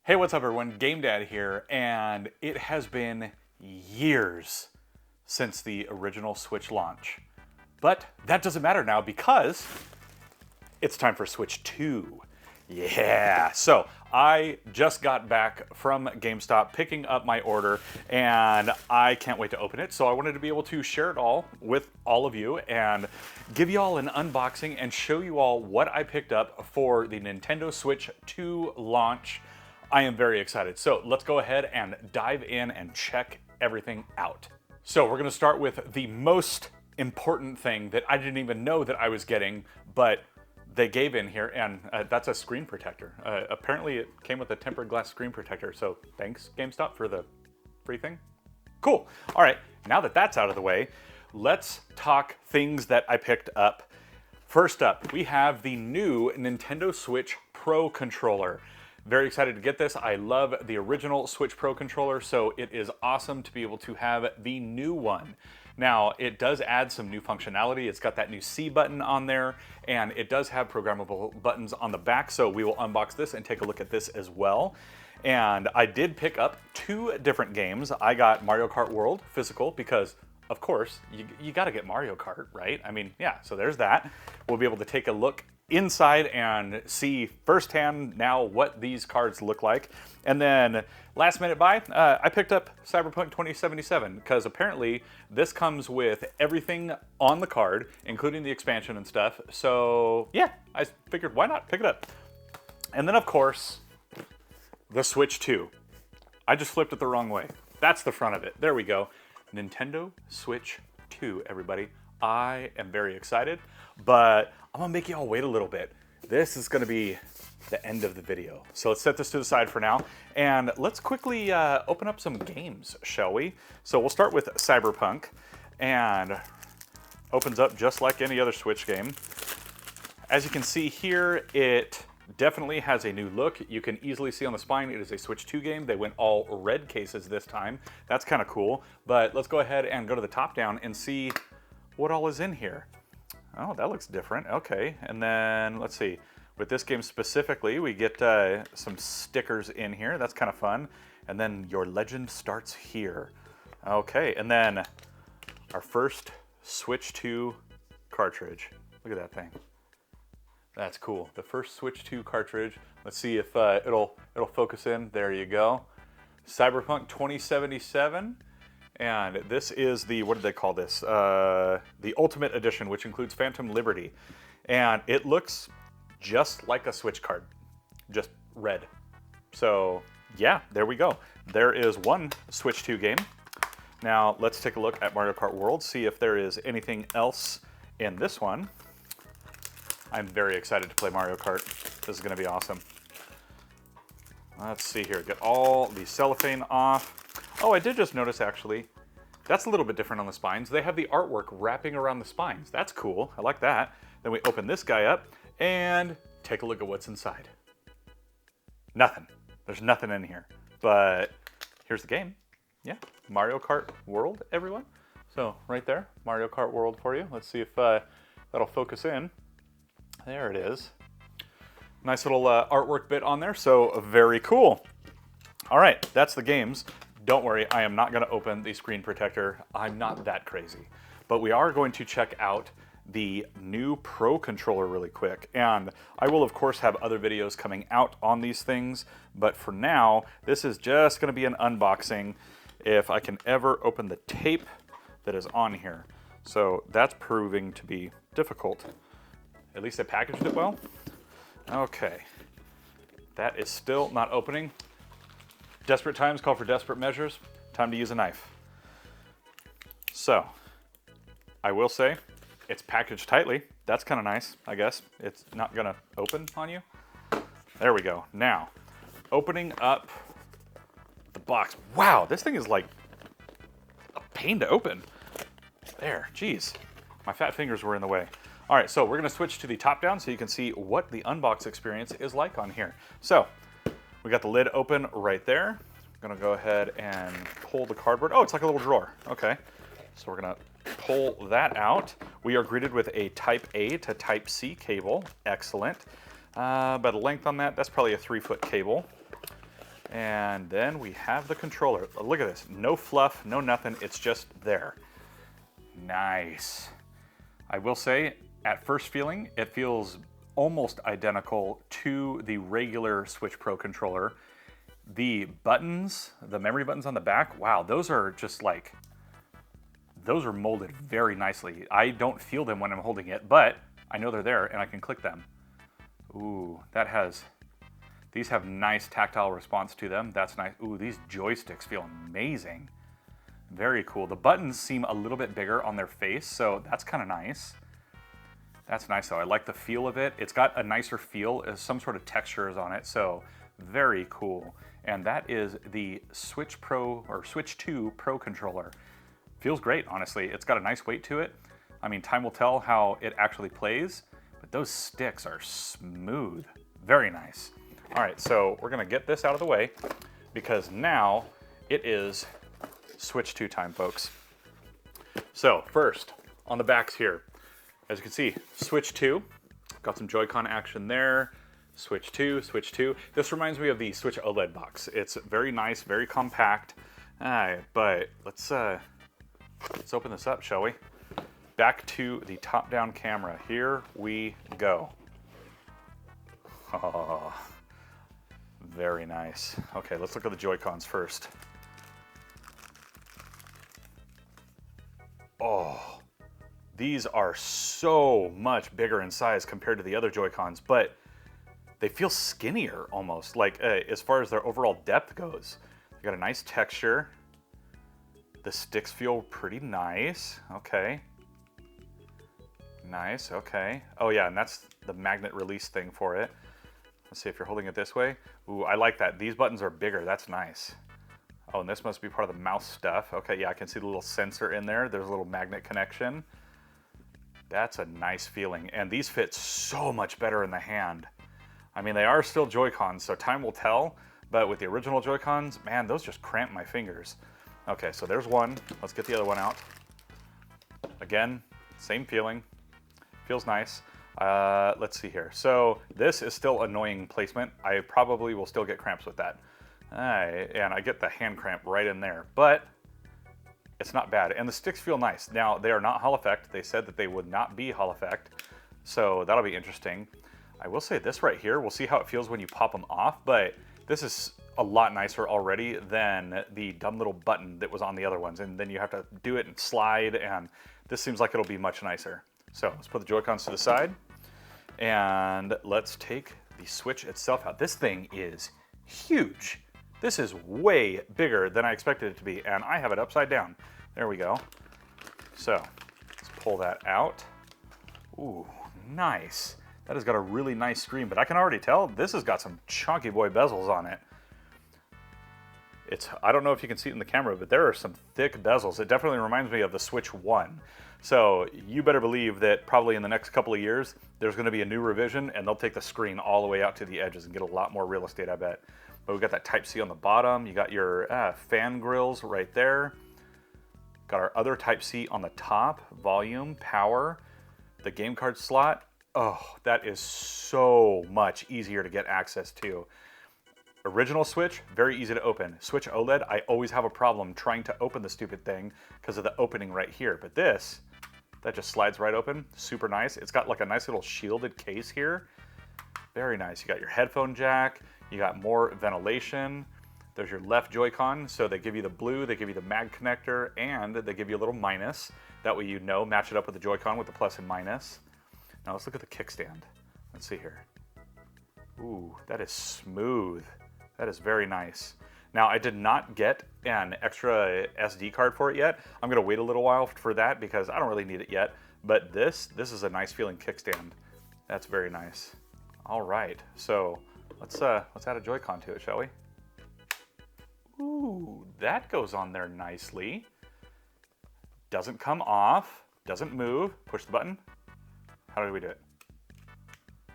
Hey, what's up everyone? Game Dad here, and it has been years since the original Switch launch. But that doesn't matter now because it's time for Switch 2. Yeah, so I just got back from GameStop picking up my order and I can't wait to open it. So I wanted to be able to share it all with all of you and give you all an unboxing and show you all what I picked up for the Nintendo Switch 2 launch. I am very excited. So let's go ahead and dive in and check everything out. So we're gonna start with the most important thing that I didn't even know that I was getting, but they gave in here, and that's a screen protector. Apparently it came with a tempered glass screen protector, so thanks GameStop for the free thing. Cool. All right, now that that's out of the way, let's talk things that I picked up. First up, we have the new Nintendo Switch Pro controller. Very excited to get this. I love the original Switch Pro controller, so it is awesome to be able to have the new one. Now, it does add some new functionality. It's got that new C button on there, and it does have programmable buttons on the back, so we will unbox this and take a look at this as well. And I did pick up 2 different games. I got Mario Kart World physical because, of course, you gotta get Mario Kart, right? I mean, yeah, so there's that. We'll be able to take a look inside and see firsthand now what these cards look like. And then last minute buy, I picked up Cyberpunk 2077 because apparently this comes with everything on the card, including the expansion and stuff. So yeah, I figured why not pick it up. And then of course, the Switch 2. I just flipped it the wrong way. That's the front of it. There we go. Nintendo Switch 2, everybody. I am very excited, but I'm gonna make you all wait a little bit. This is gonna be the end of the video. So let's set this to the side for now, and let's quickly open up some games, shall we? So we'll start with Cyberpunk, and opens up just like any other Switch game. As you can see here, it definitely has a new look. You can easily see on the spine, it is a Switch 2 game. They went all red cases this time. That's kind of cool, but let's go ahead and go to the top down and see what all is in here. Oh, that looks different. Okay, and then let's see. With this game specifically, we get some stickers in here. That's kind of fun. And then your legend starts here. Okay, and then our first Switch 2 cartridge. Look at that thing. That's cool. The first Switch 2 cartridge. Let's see if it'll focus in. There you go. Cyberpunk 2077. And this is the, what did they call this? The Ultimate Edition, which includes Phantom Liberty. And it looks just like a Switch card, just red. So yeah, there we go. There is one Switch 2 game. Now let's take a look at Mario Kart World, see if there is anything else in this one. I'm very excited to play Mario Kart. This is gonna be awesome. Let's see here, get all the cellophane off. Oh, I did just notice actually, that's a little bit different on the spines. They have the artwork wrapping around the spines. That's cool, I like that. Then we open this guy up and take a look at what's inside. Nothing, there's nothing in here. But here's the game. Yeah, Mario Kart World, everyone. So right there, Mario Kart World for you. Let's see if that'll focus in. There it is. Nice little artwork bit on there, so very cool. All right, that's the games. Don't worry, I am not gonna open the screen protector. I'm not that crazy. But we are going to check out the new Pro controller really quick. And I will of course have other videos coming out on these things, but for now, this is just gonna be an unboxing if I can ever open the tape that is on here. So that's proving to be difficult. At least I packaged it well. Okay, that is still not opening. Desperate times call for desperate measures. Time to use a knife. So, I will say, it's packaged tightly. That's kind of nice, I guess. It's not gonna open on you. There we go. Now, opening up the box. Wow, this thing is like a pain to open. There, geez. My fat fingers were in the way. All right, so we're gonna switch to the top down so you can see what the unbox experience is like on here. So, we got the lid open right there. I'm gonna go ahead and pull the cardboard. Oh, it's like a little drawer. Okay, so we're gonna pull that out. We are greeted with a Type A to Type C cable. Excellent. By the length on that, that's probably a 3-foot cable. And then we have the controller. Look at this, no fluff, no nothing, it's just there. Nice. I will say, at first feeling, it feels almost identical to the regular Switch Pro controller. The buttons, the memory buttons on the back, wow, those are just like, those are molded very nicely. I don't feel them when I'm holding it, but I know they're there and I can click them. Ooh, these have nice tactile response to them. That's nice. Ooh, these joysticks feel amazing. Very cool. The buttons seem a little bit bigger on their face, so that's kind of nice. That's nice though. I like the feel of it. It's got a nicer feel, some sort of textures on it, so very cool. And that is the Switch Pro or Switch 2 Pro controller. Feels great, honestly. It's got a nice weight to it. I mean, time will tell how it actually plays, but those sticks are smooth. Very nice. All right, so we're gonna get this out of the way because now it is Switch 2 time, folks. So first, on the backs here, as you can see, Switch 2, got some Joy-Con action there. Switch 2, Switch 2. This reminds me of the Switch OLED box. It's very nice, very compact. But let's open this up, shall we? Back to the top-down camera. Here we go. Oh, very nice. Okay, let's look at the Joy-Cons first. Oh, these are so much bigger in size compared to the other Joy-Cons, but they feel skinnier almost, like as far as their overall depth goes. They got a nice texture. The sticks feel pretty nice. Okay. Nice, okay. Oh yeah, and that's the magnet release thing for it. Let's see if you're holding it this way. Ooh, I like that. These buttons are bigger, that's nice. Oh, and this must be part of the mouse stuff. Okay, yeah, I can see the little sensor in there. There's a little magnet connection. That's a nice feeling. And these fit so much better in the hand. I mean, they are still Joy-Cons, so time will tell, but with the original Joy-Cons, man, those just cramp my fingers. Okay, so there's one. Let's get the other one out. Again, same feeling. Feels nice. Let's see here. So this is still annoying placement. I probably will still get cramps with that. And I get the hand cramp right in there, but it's not bad. And the sticks feel nice. Now, they are not Hall effect. They said that they would not be Hall effect, so that'll be interesting. I will say this right here, we'll see how it feels when you pop them off, but this is a lot nicer already than the dumb little button that was on the other ones. And then you have to do it and slide, and this seems like it'll be much nicer. So let's put the Joy-Cons to the side, and let's take the Switch itself out. This thing is huge. This is way bigger than I expected it to be, and I have it upside down. There we go. So let's pull that out. Ooh, nice. That has got a really nice screen, but I can already tell this has got some chunky boy bezels on it. I don't know if you can see it in the camera, but there are some thick bezels. It definitely reminds me of the Switch 1. So you better believe that probably in the next couple of years, there's gonna be a new revision and they'll take the screen all the way out to the edges and get a lot more real estate, I bet. But we've got that Type-C on the bottom. You got your fan grills right there. Got our other Type-C on the top, volume, power, the game card slot. Oh, that is so much easier to get access to. Original Switch, very easy to open. Switch OLED, I always have a problem trying to open the stupid thing because of the opening right here. But this, that just slides right open. Super nice. It's got like a nice little shielded case here. Very nice. You got your headphone jack. You got more ventilation. There's your left Joy-Con. So they give you the blue, they give you the mag connector, and they give you a little minus. That way you know, match it up with the Joy-Con with the plus and minus. Now let's look at the kickstand. Let's see here. Ooh, that is smooth. That is very nice. Now, I did not get an extra SD card for it yet. I'm gonna wait a little while for that because I don't really need it yet. But this is a nice feeling kickstand. That's very nice. All right, so let's add a Joy-Con to it, shall we? Ooh, that goes on there nicely. Doesn't come off, doesn't move. Push the button. How do we do it?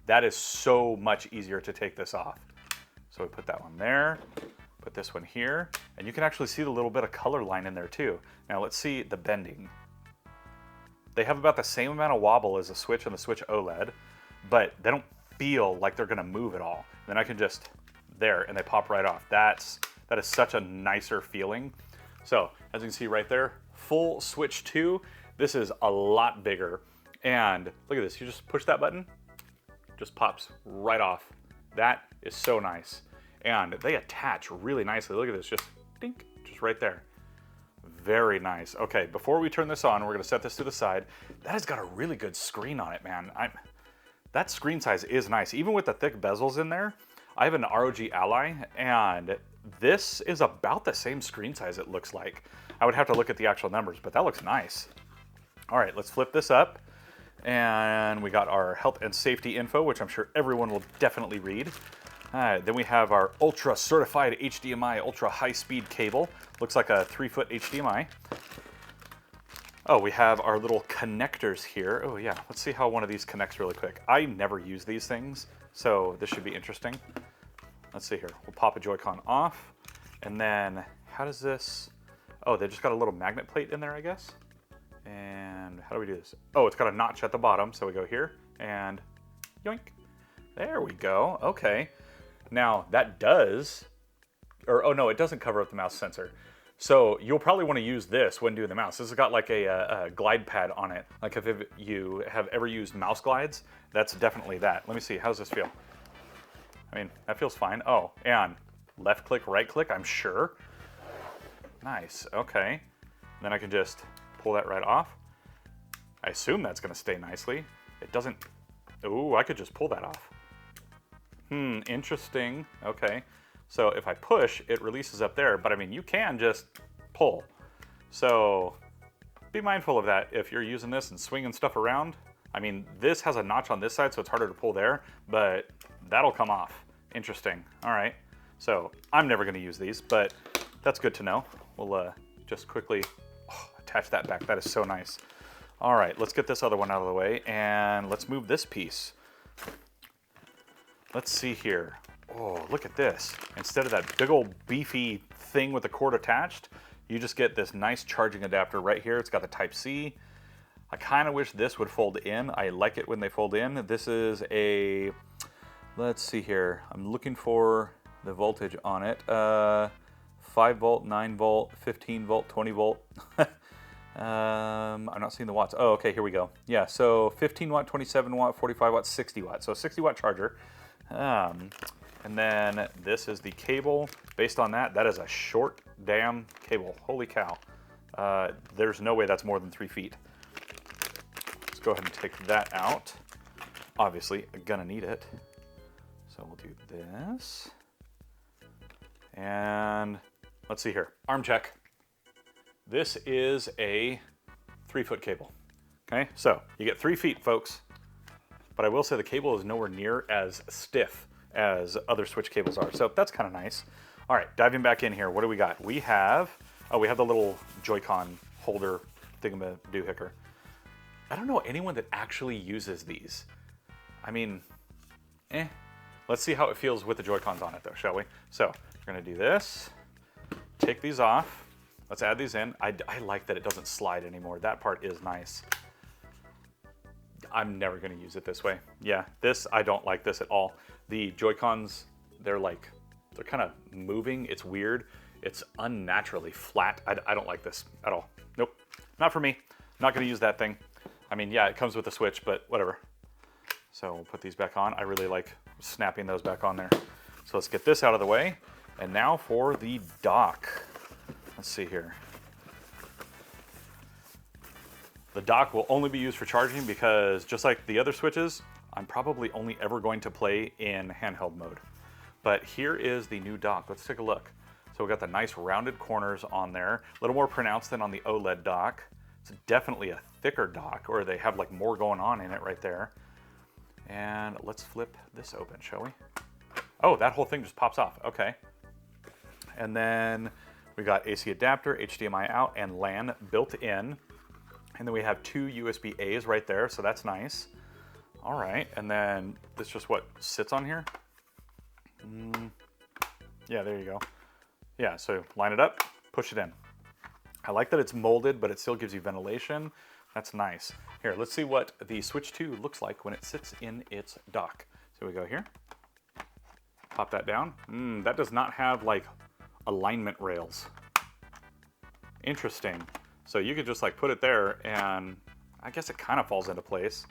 That is so much easier to take this off. So we put that one there, put this one here, and you can actually see the little bit of color line in there too. Now let's see the bending. They have about the same amount of wobble as the Switch and the Switch OLED, but they don't feel like they're gonna move at all. Then I can just, there, and they pop right off. That is such a nicer feeling. So as you can see right there, full Switch 2. This is a lot bigger. And look at this, you just push that button, just pops right off. That is so nice. And they attach really nicely. Look at this, just dink, just right there. Very nice. Okay, before we turn this on, we're gonna set this to the side. That has got a really good screen on it, man. That screen size is nice. Even with the thick bezels in there, I have an ROG Ally, and this is about the same screen size it looks like. I would have to look at the actual numbers, but that looks nice. All right, let's flip this up. And we got our health and safety info, which I'm sure everyone will definitely read. Then we have our ultra certified HDMI ultra high speed cable. Looks like a 3-foot HDMI. Oh, we have our little connectors here. Oh yeah, let's see how one of these connects really quick. I never use these things, so this should be interesting. Let's see here. We'll pop a Joy-Con off, and then how does this? Oh, they just got a little magnet plate in there, I guess. And how do we do this? Oh, it's got a notch at the bottom, so we go here and yoink. There we go. Okay. Now that does, or oh no, it doesn't cover up the mouse sensor. So you'll probably want to use this when doing the mouse. This has got like a glide pad on it. Like if you have ever used mouse glides, that's definitely that. Let me see, how does this feel? I mean, that feels fine. Oh, and left click, right click, I'm sure. Nice, okay. Then I can just pull that right off. I assume that's gonna stay nicely. It doesn't, ooh, I could just pull that off. Interesting, okay. So if I push, it releases up there, but I mean, you can just pull. So be mindful of that if you're using this and swinging stuff around. I mean, this has a notch on this side, so it's harder to pull there, but that'll come off. Interesting, all right. So I'm never gonna use these, but that's good to know. We'll just quickly attach that back. That is so nice. All right, let's get this other one out of the way, and let's move this piece. Let's see here. Oh, look at this. Instead of that big old beefy thing with the cord attached, you just get this nice charging adapter right here. It's got the Type-C. I kind of wish this would fold in. I like it when they fold in. This is a, let's see here. I'm looking for the voltage on it. 5 volt, 9 volt, 15 volt, 20 volt. I'm not seeing the watts. Oh, okay, here we go. Yeah, so 15 watt, 27 watt, 45 watt, 60 watt. So a 60 watt charger. And then this is the cable. Based on that, that is a short damn cable. Holy cow. There's no way that's more than 3 feet. Let's go ahead and take that out. Obviously, I'm gonna need it. So we'll do this. And let's see here. Arm check. This is a 3-foot cable. Okay, so you get 3 feet, folks. But I will say the cable is nowhere near as stiff as other Switch cables are. So that's kind of nice. All right, diving back in here, what do we got? We have the little Joy-Con holder thingamadoohicker. I don't know anyone that actually uses these. I mean, Let's see how it feels with the Joy-Cons on it though, shall we? So we're gonna do this, take these off. Let's add these in. I like that it doesn't slide anymore. That part is nice. I'm never gonna use it this way. Yeah, I don't like this at all. The Joy-Cons, they're kind of moving. It's weird. It's unnaturally flat. I don't like this at all. Nope, not for me. Not gonna use that thing. I mean, yeah, it comes with the Switch, but whatever. So we'll put these back on. I really like snapping those back on there. So let's get this out of the way. And now for the dock. Let's see here. The dock will only be used for charging because just like the other Switches, I'm probably only ever going to play in handheld mode. But here is the new dock. Let's take a look. So we've got the nice rounded corners on there, a little more pronounced than on the OLED dock. It's definitely a thicker dock, or they have like more going on in it right there. And let's flip this open, shall we? Oh, that whole thing just pops off, okay. And then we got AC adapter, HDMI out, and LAN built in. And then we have 2 USB A's right there, so that's nice. All right, and then this just what sits on here? Yeah, there you go. Yeah, so line it up, push it in. I like that it's molded, but it still gives you ventilation. That's nice. Here, let's see what the Switch 2 looks like when it sits in its dock. So we go here. Pop that down. That does not have like alignment rails. Interesting. So you could just like put it there and I guess it kind of falls into place.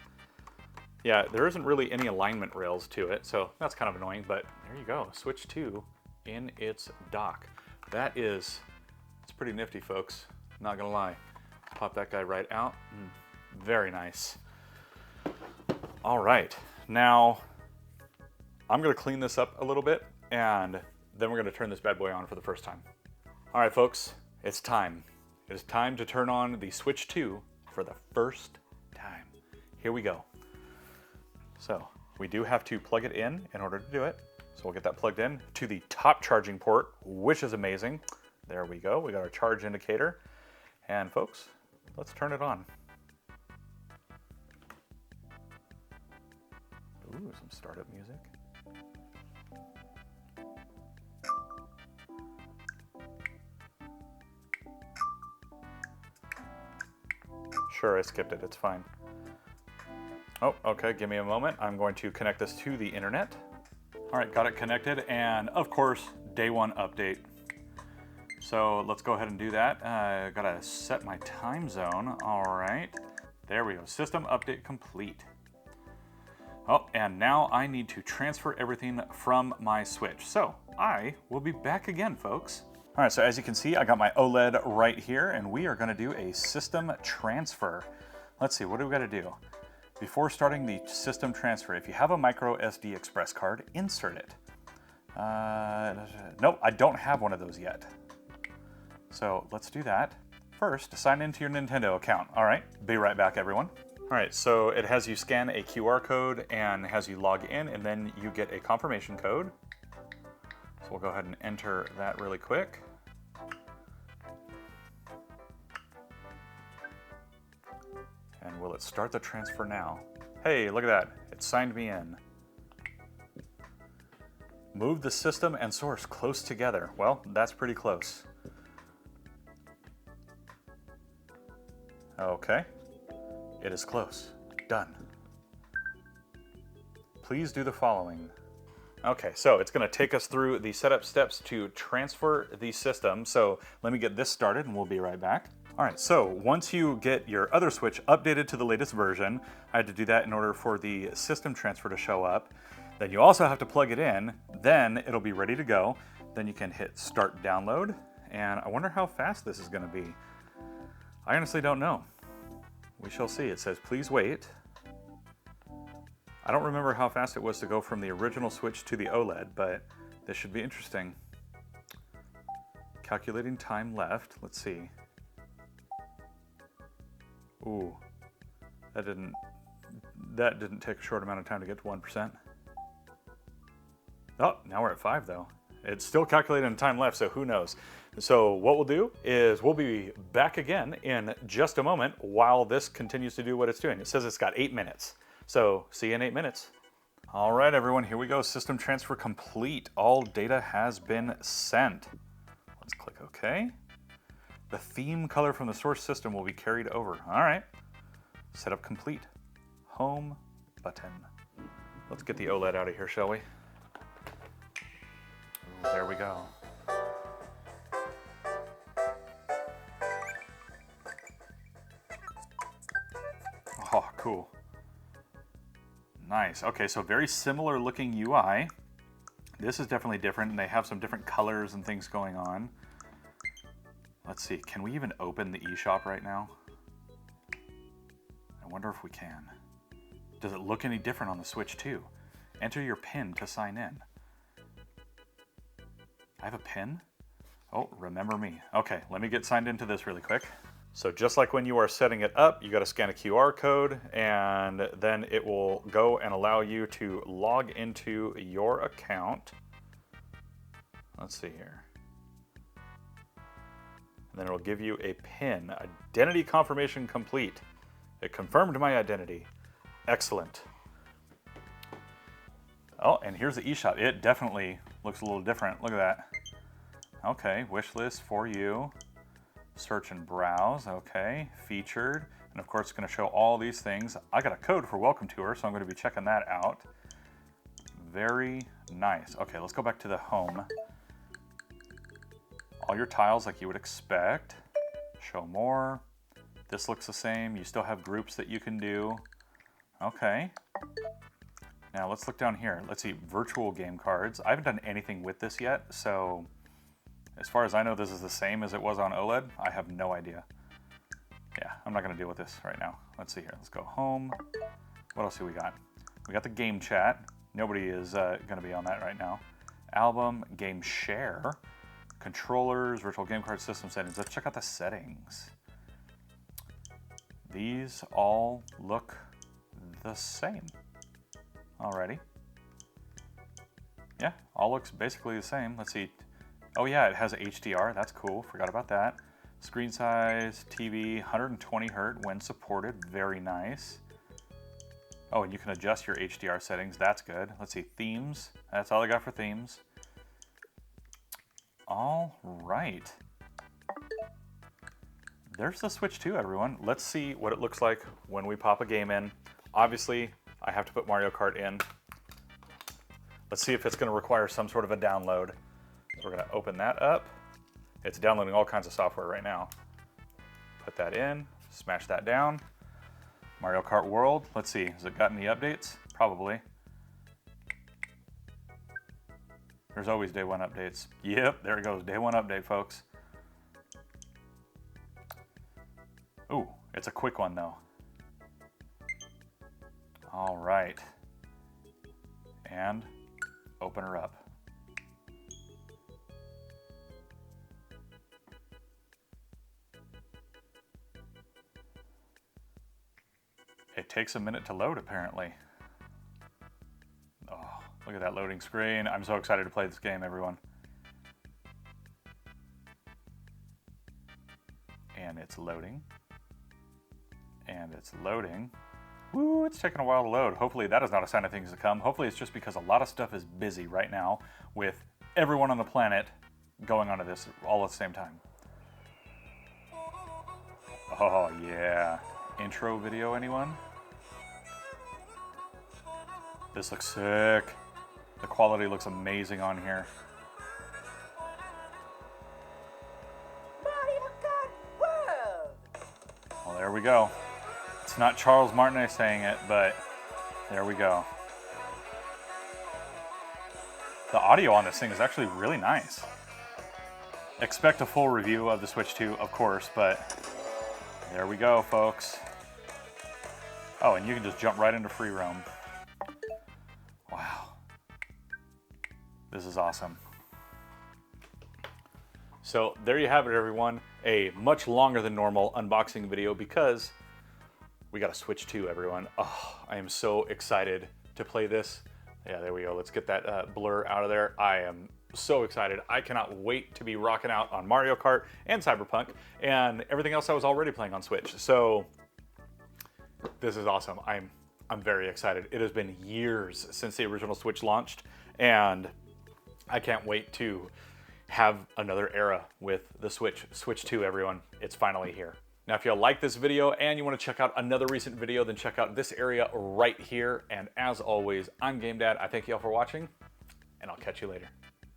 Yeah, there isn't really any alignment rails to it, so that's kind of annoying, but there you go. Switch 2 in its dock. It's pretty nifty, folks. Not gonna lie. Pop that guy right out. Very nice. All right, now I'm gonna clean this up a little bit and then we're gonna turn this bad boy on for the first time. All right, folks, it's time. It is time to turn on the Switch 2 for the first time. Here we go. So we do have to plug it in order to do it. So we'll get that plugged in to the top charging port, which is amazing. There we go. We got our charge indicator. And folks, let's turn it on. Ooh, some startup music. Sure, I skipped it. It's fine. Oh, okay, give me a moment. I'm going to connect this to the internet. All right, got it connected, and of course, day one update. So let's go ahead and do that. Gotta set my time zone. All right, there we go. System update complete. Oh, and now I need to transfer everything from my Switch. So I will be back again, folks. All right, so as you can see, I got my OLED right here, and we are gonna do a system transfer. Let's see, what do we gotta do? Before starting the system transfer, if you have a micro SD express card, insert it. Nope, I don't have one of those yet. So let's do that. First, sign into your Nintendo account. All right, be right back, everyone. All right, so it has you scan a QR code and has you log in, and then you get a confirmation code. So we'll go ahead and enter that really quick. And will it start the transfer now? Hey, look at that. It signed me in. Move the system and source close together. Well, that's pretty close. Okay. It is close. Done. Please do the following. Okay, so it's going to take us through the setup steps to transfer the system. So let me get this started and we'll be right back. All right, so once you get your other Switch updated to the latest version, I had to do that in order for the system transfer to show up. Then you also have to plug it in, then it'll be ready to go. Then you can hit start download, and I wonder how fast this is gonna be. I honestly don't know. We shall see. It says, please wait. I don't remember how fast it was to go from the original Switch to the OLED, but this should be interesting. Calculating time left, let's see. Ooh, that didn't take a short amount of time to get to 1%. Oh, now we're at 5 though. It's still calculating time left, so who knows. So what we'll do is we'll be back again in just a moment while this continues to do what it's doing. It says it's got 8 minutes. So see you in 8 minutes. All right, everyone, here we go. System transfer complete. All data has been sent. Let's click OK. The theme color from the source system will be carried over. All right. Setup complete. Home button. Let's get the OLED out of here, shall we? Ooh, there we go. Oh, cool. Nice. Okay, so very similar looking UI. This is definitely different, and they have some different colors and things going on. Let's see, can we even open the eShop right now? I wonder if we can. Does it look any different on the Switch too? Enter your PIN to sign in. I have a PIN? Oh, remember me. Okay, let me get signed into this really quick. So just like when you are setting it up, you got to scan a QR code, and then it will go and allow you to log into your account. Let's see here. And then it'll give you a PIN. Identity confirmation complete. It confirmed my identity. Excellent. Oh, and here's the eShop. It definitely looks a little different. Look at that. Okay, wish list for you. Search and browse, okay, featured, and of course it's going to show all these things. I got a code for welcome tour, so I'm going to be checking that out. Very nice. Okay, let's go back to the home. All your tiles like you would expect. Show more. This looks the same. You still have groups that you can do. Okay. Now let's look down here. Let's see, virtual game cards. I haven't done anything with this yet, so as far as I know, this is the same as it was on OLED. I have no idea. Yeah, I'm not gonna deal with this right now. Let's see here, let's go home. What else do we got? We got the game chat. Nobody is gonna be on that right now. Album, game share, controllers, virtual game card system settings. Let's check out the settings. These all look the same. Alrighty. Yeah, all looks basically the same. Let's see. Oh yeah, it has HDR. That's cool. Forgot about that. Screen size, TV, 120 Hz when supported. Very nice. Oh, and you can adjust your HDR settings. That's good. Let's see. Themes. That's all I got for themes. All right. There's the Switch 2, everyone. Let's see what it looks like when we pop a game in. Obviously, I have to put Mario Kart in. Let's see if it's going to require some sort of a download. So we're going to open that up. It's downloading all kinds of software right now. Put that in, smash that down. Mario Kart World. Let's see, has it gotten the updates? Probably. There's always day one updates. Yep, there it goes. Day one update, folks. Ooh, it's a quick one though. All right. And open her up. It takes a minute to load, apparently. Oh, look at that loading screen. I'm so excited to play this game, everyone. And it's loading. And it's loading. Woo, it's taking a while to load. Hopefully that is not a sign of things to come. Hopefully it's just because a lot of stuff is busy right now with everyone on the planet going onto this all at the same time. Oh yeah. Intro video, anyone? This looks sick. The quality looks amazing on here. Well, there we go. It's not Charles Martinet saying it, but there we go. The audio on this thing is actually really nice. Expect a full review of the Switch 2, of course, but there we go, folks. Oh, and you can just jump right into free roam. Wow. This is awesome. So there you have it, everyone. A much longer than normal unboxing video because we got a Switch 2, everyone. Oh, I am so excited to play this. Yeah, there we go. Let's get that blur out of there. I am so excited. I cannot wait to be rocking out on Mario Kart and Cyberpunk and everything else I was already playing on Switch. So this is awesome. I'm very excited. It has been years since the original Switch launched, and I can't wait to have another era with the Switch. Switch 2, everyone. It's finally here. Now, if you like this video and you want to check out another recent video, then check out this area right here. And as always, I'm Game Dad. I thank you all for watching, and I'll catch you later.